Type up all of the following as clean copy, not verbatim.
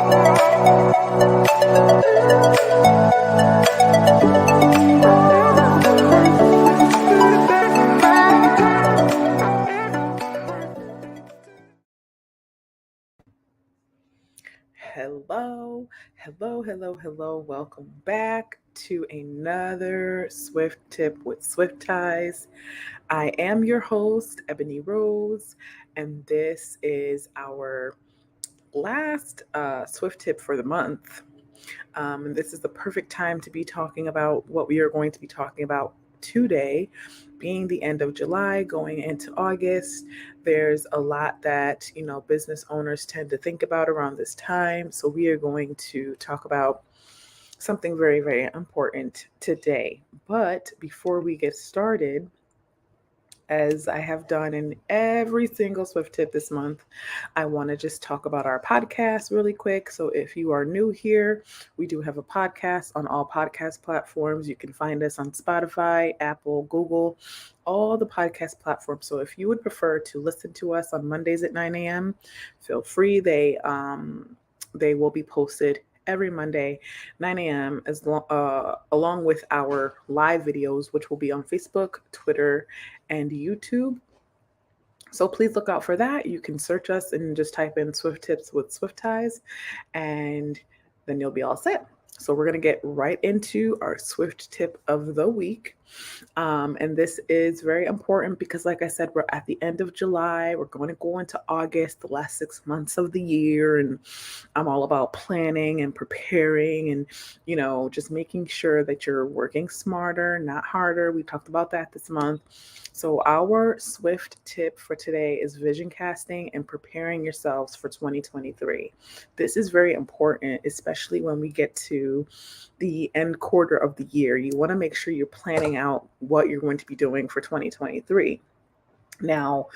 Hello. Welcome back to another Swift Tip with SwiftTise. I am your host, Ebony Rose, and this is our last Swift Tip for the month. And this is the perfect time to be talking about what we are going to be talking about today, being the end of July, going into August. There's a lot that, business owners tend to think about around this time. So we are going to talk about something very, very important today. But before we get started, as I have done in every single Swift tip this month, I want to just talk about our podcast really quick. So if you are new here, we do have a podcast on all podcast platforms. You can find us on Spotify, Apple, Google, all the podcast platforms. So if you would prefer to listen to us on Mondays at 9 a.m., feel free. They will be posted every Monday, 9 a.m., along with our live videos, which will be on Facebook, Twitter, and YouTube. So please look out for that. You can search us and just type in SwiftTips with SwiftTise, and then you'll be all set. So we're going to get right into our Swift tip of the week. And this is very important because, like I said, we're at the end of July. We're going to go into August, the last 6 months of the year. And I'm all about planning and preparing and, just making sure that you're working smarter, not harder. We talked about that this month. So our Swift tip for today is vision casting and preparing yourselves for 2023. This is very important, especially when we get to the end quarter of the year. You want to make sure you're planning out what you're going to be doing for 2023. Now,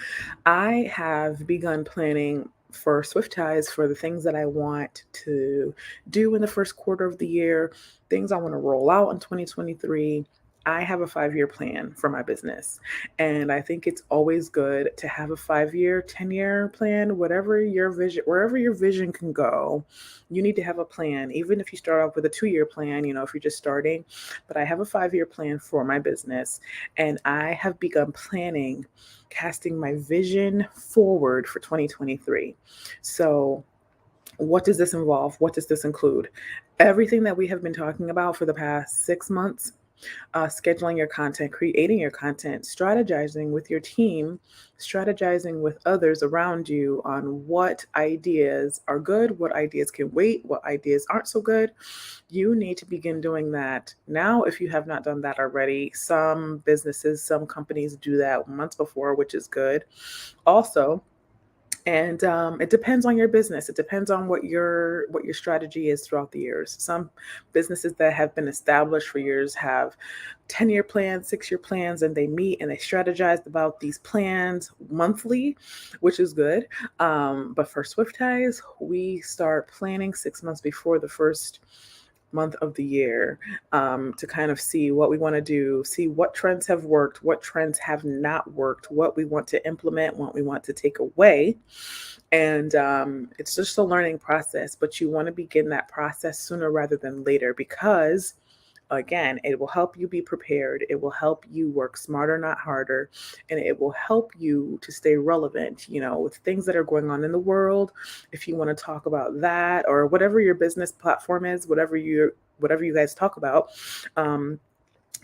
I have begun planning for SwiftTise for the things that I want to do in the first quarter of the year, things I want to roll out in 2023. I have a 5-year plan for my business. And I think it's always good to have a 5-year, 10-year plan, wherever your vision can go. You need to have a plan, even if you start off with a 2-year plan, if you're just starting. But I have a 5-year plan for my business, and I have begun planning, casting my vision forward for 2023. So what does this involve? What does this include? Everything that we have been talking about for the past 6 months. Scheduling your content, creating your content, strategizing with your team, strategizing with others around you on what ideas are good, what ideas can wait, what ideas aren't so good. You need to begin doing that now if you have not done that already. Some businesses, some companies do that months before, which is good. Also, and it depends on your business. It depends on what your strategy is throughout the years. Some businesses that have been established for years have 10-year plans, 6-year plans, and they meet and they strategize about these plans monthly, which is good. But for SwiftTise, we start planning 6 months before the first month of the year, to kind of see what we want to do, see what trends have worked, what trends have not worked, what we want to implement, what we want to take away. And it's just a learning process, but you want to begin that process sooner rather than later because, again, it will help you be prepared. It will help you work smarter, not harder. And it will help you to stay relevant, with things that are going on in the world. If you want to talk about that or whatever your business platform is, whatever you guys talk about,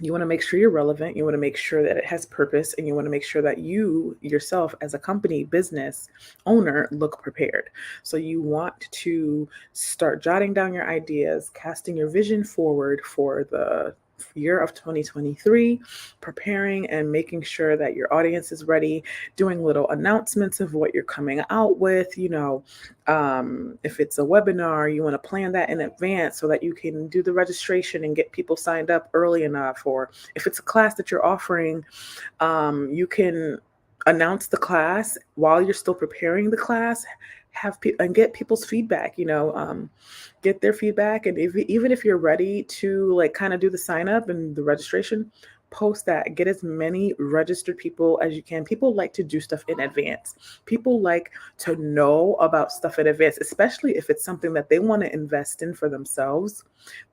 you want to make sure you're relevant. You want to make sure that it has purpose, and you want to make sure that you yourself as a company business owner look prepared. So you want to start jotting down your ideas, casting your vision forward for the year of 2023, preparing and making sure that your audience is ready, doing little announcements of what you're coming out with. If it's a webinar, you want to plan that in advance so that you can do the registration and get people signed up early enough. Or if it's a class that you're offering, you can announce the class while you're still preparing the class, and get people's feedback, get their feedback. And even if you're ready to kind of do the sign up and the registration, post that, get as many registered people as you can. People like to do stuff in advance. People like to know about stuff in advance, especially if it's something that they want to invest in for themselves.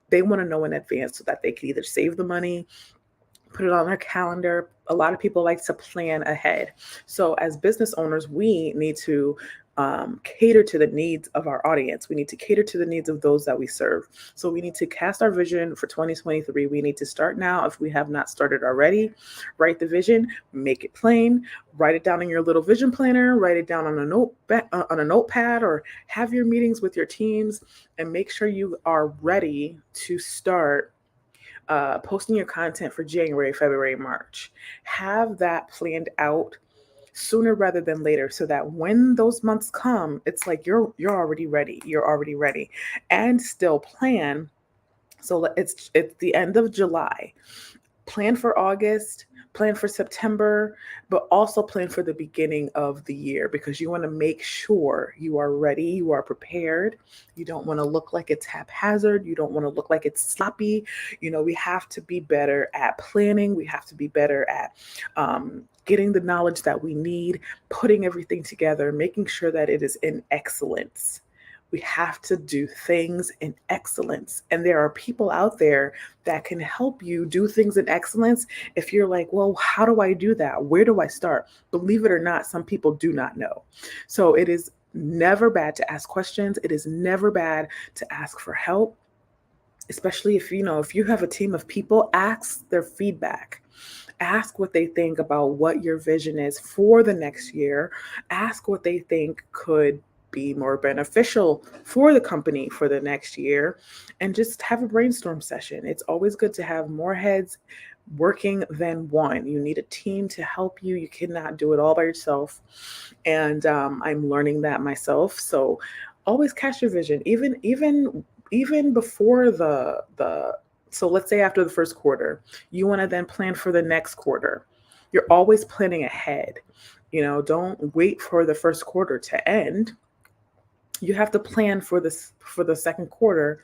They want to know in advance so that they can either save the money, put it on their calendar. A lot of people like to plan ahead. So, as business owners, we need to cater to the needs of our audience. We need to cater to the needs of those that we serve. So, we need to cast our vision for 2023. We need to start now. If we have not started already, write the vision, make it plain, write it down in your little vision planner, write it down on a notepad, or have your meetings with your teams, and make sure you are ready to start posting your content for January, February, March. Have that planned out sooner rather than later, so that when those months come, it's like you're already ready. You're already ready, and still plan. So it's the end of July. Plan for August, plan for September, but also plan for the beginning of the year, because you want to make sure you are ready, you are prepared. You don't want to look like it's haphazard. You don't want to look like it's sloppy. We have to be better at planning. We have to be better at getting the knowledge that we need, putting everything together, making sure that it is in excellence. We have to do things in excellence. And there are people out there that can help you do things in excellence. If you're like, well, how do I do that? Where do I start? Believe it or not, some people do not know. So it is never bad to ask questions. It is never bad to ask for help, especially if you have a team of people. Ask their feedback. Ask what they think about what your vision is for the next year. Ask what they think could be more beneficial for the company for the next year, and just have a brainstorm session. It's always good to have more heads working than one. You need a team to help you. You cannot do it all by yourself. And I'm learning that myself. So always cast your vision, even before the so let's say after the first quarter, you want to then plan for the next quarter. You're always planning ahead. Don't wait for the first quarter to end. You have to plan for the second quarter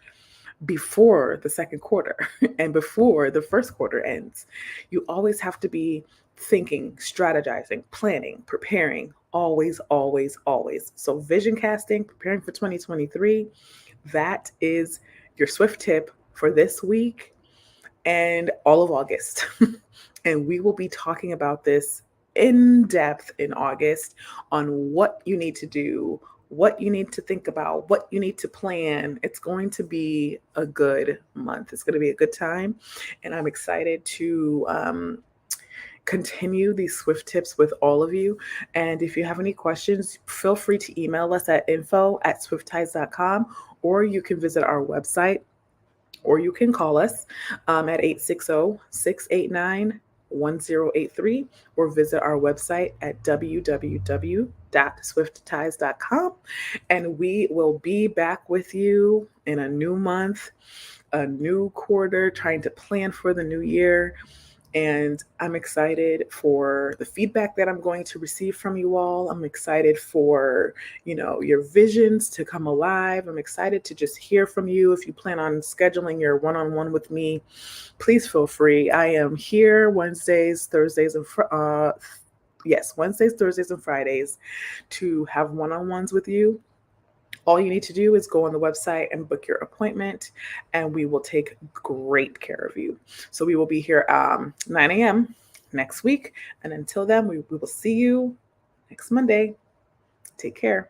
before the second quarter and before the first quarter ends. You always have to be thinking, strategizing, planning, preparing, always, always, always. So vision casting, preparing for 2023, that is your Swift tip for this week and all of August. And we will be talking about this in depth in August on what you need to do, what you need to think about, what you need to plan. It's going to be a good month. It's going to be a good time. And I'm excited to continue these Swift tips with all of you. And if you have any questions, feel free to email us at info@SwiftTise.com, or you can visit our website, or you can call us at 860-689-1083, or visit our website at www.SwiftTise.com. And we will be back with you in a new month, a new quarter, trying to plan for the new year. And I'm excited for the feedback that I'm going to receive from you all. I'm excited for, your visions to come alive. I'm excited to just hear from you. If you plan on scheduling your one-on-one with me, please feel free. I am here Wednesdays, Thursdays, and Fridays to have one-on-ones with you. All you need to do is go on the website and book your appointment, and we will take great care of you. So we will be here 9 a.m. next week. And until then, we will see you next Monday. Take care.